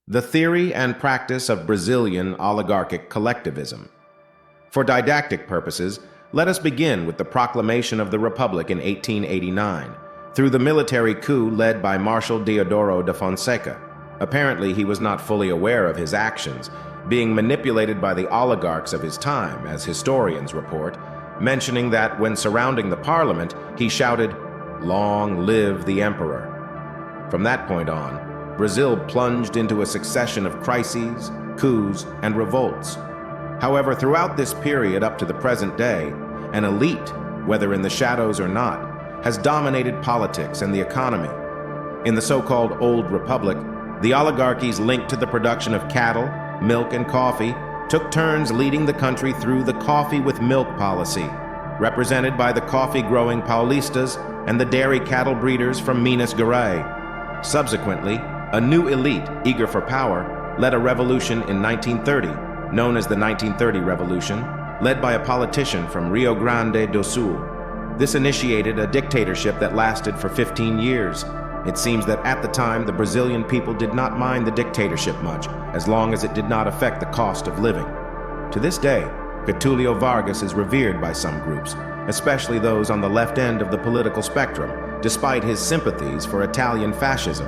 The theory and practice of Brazilian oligarchic collectivism. For didactic purposes, let us begin with the proclamation of the Republic in 1889, through the military coup led by Marshal Deodoro da Fonseca. Apparently, he was not fully aware of his actions, being manipulated by the oligarchs of his time, as historians report, mentioning that when surrounding the parliament, he shouted, "Long live the emperor." From that point on, Brazil plunged into a succession of crises, coups, and revolts. However, throughout this period up to the present day, an elite, whether in the shadows or not, has dominated politics and the economy. In the so-called Old Republic, the oligarchies linked to the production of cattle, milk, and coffee took turns leading the country through the coffee with milk policy, represented by the coffee-growing Paulistas and the dairy cattle breeders from Minas Gerais. Subsequently, a new elite, eager for power, led a revolution in 1930, known as the 1930 Revolution, led by a politician from Rio Grande do Sul. This initiated a dictatorship that lasted for 15 years. It seems that at the time, the Brazilian people did not mind the dictatorship much, as long as it did not affect the cost of living. To this day, Getulio Vargas is revered by some groups, especially those on the left end of the political spectrum, despite his sympathies for Italian fascism.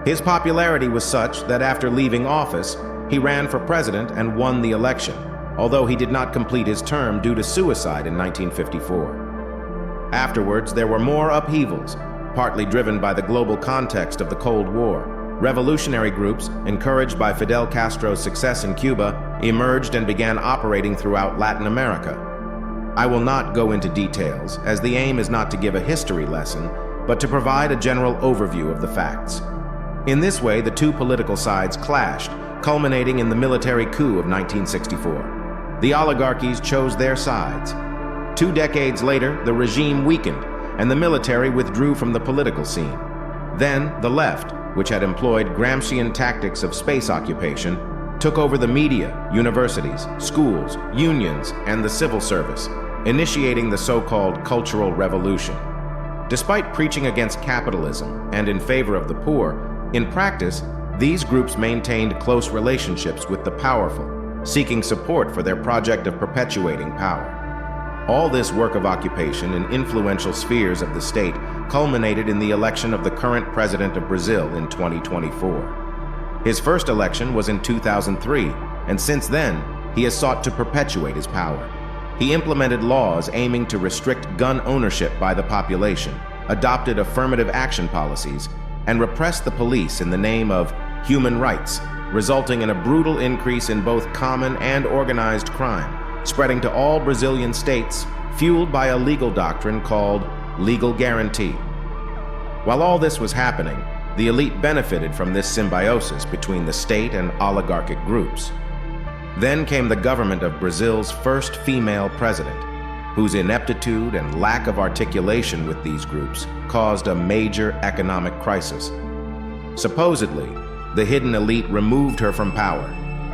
His popularity was such that after leaving office, he ran for president and won the election, although he did not complete his term due to suicide in 1954. Afterwards, there were more upheavals, partly driven by the global context of the Cold War. Revolutionary groups, encouraged by Fidel Castro's success in Cuba, emerged and began operating throughout Latin America. I will not go into details, as the aim is not to give a history lesson, but to provide a general overview of the facts. In this way, the two political sides clashed, culminating in the military coup of 1964. The oligarchies chose their sides. 2 decades later, the regime weakened, and the military withdrew from the political scene. Then, the left, which had employed Gramscian tactics of space occupation, took over the media, universities, schools, unions, and the civil service, initiating the so-called Cultural Revolution. Despite preaching against capitalism and in favor of the poor, in practice, these groups maintained close relationships with the powerful, seeking support for their project of perpetuating power. All this work of occupation in influential spheres of the state culminated in the election of the current president of Brazil in 2024. His first election was in 2003, and since then, he has sought to perpetuate his power. He implemented laws aiming to restrict gun ownership by the population, adopted affirmative action policies, and repressed the police in the name of human rights, resulting in a brutal increase in both common and organized crime, spreading to all Brazilian states, fueled by a legal doctrine called legal guarantee. While all this was happening, the elite benefited from this symbiosis between the state and oligarchic groups. Then came the government of Brazil's first female president, whose ineptitude and lack of articulation with these groups caused a major economic crisis. Supposedly, the hidden elite removed her from power,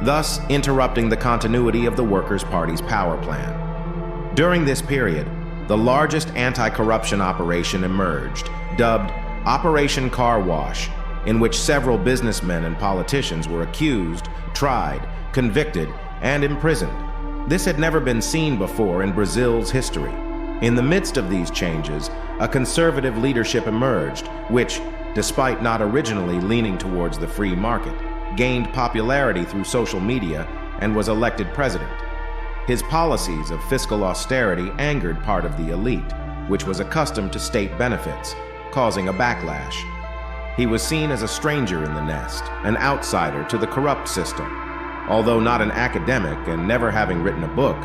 thus interrupting the continuity of the Workers' Party's power plan. During this period, the largest anti-corruption operation emerged, dubbed Operation Car Wash, in which several businessmen and politicians were accused, tried, convicted, and imprisoned. This had never been seen before in Brazil's history. In the midst of these changes, a conservative leadership emerged, which, despite not originally leaning towards the free market, gained popularity through social media and was elected president. His policies of fiscal austerity angered part of the elite, which was accustomed to state benefits, causing a backlash. He was seen as a stranger in the nest, an outsider to the corrupt system. Although not an academic and never having written a book,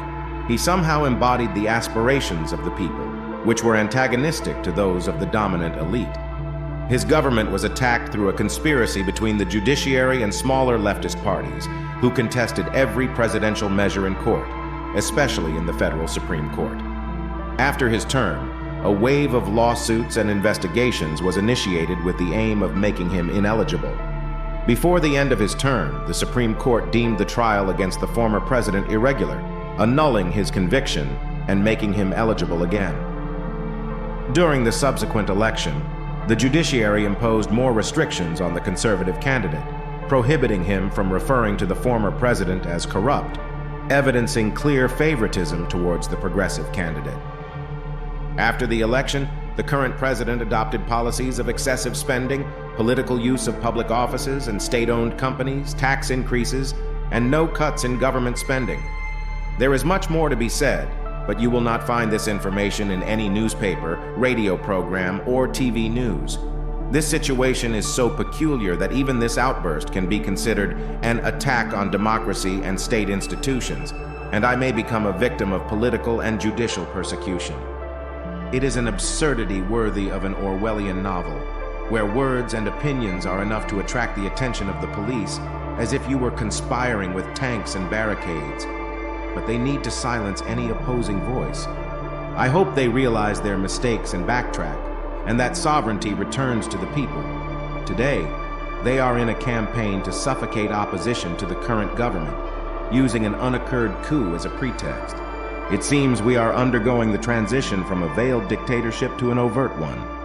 he somehow embodied the aspirations of the people, which were antagonistic to those of the dominant elite. His government was attacked through a conspiracy between the judiciary and smaller leftist parties, who contested every presidential measure in court, especially in the federal Supreme Court. After his term, a wave of lawsuits and investigations was initiated with the aim of making him ineligible. Before the end of his term, the Supreme Court deemed the trial against the former president irregular, annulling his conviction and making him eligible again. During the subsequent election, the judiciary imposed more restrictions on the conservative candidate, prohibiting him from referring to the former president as corrupt, evidencing clear favoritism towards the progressive candidate. After the election, the current president adopted policies of excessive spending, political use of public offices and state-owned companies, tax increases, and no cuts in government spending. There is much more to be said, but you will not find this information in any newspaper, radio program, or TV news. This situation is so peculiar that even this outburst can be considered an attack on democracy and state institutions, and I may become a victim of political and judicial persecution. It is an absurdity worthy of an Orwellian novel, where words and opinions are enough to attract the attention of the police, as if you were conspiring with tanks and barricades. But they need to silence any opposing voice. I hope they realize their mistakes and backtrack, and that sovereignty returns to the people. Today, they are in a campaign to suffocate opposition to the current government, using an unoccurred coup as a pretext. It seems we are undergoing the transition from a veiled dictatorship to an overt one.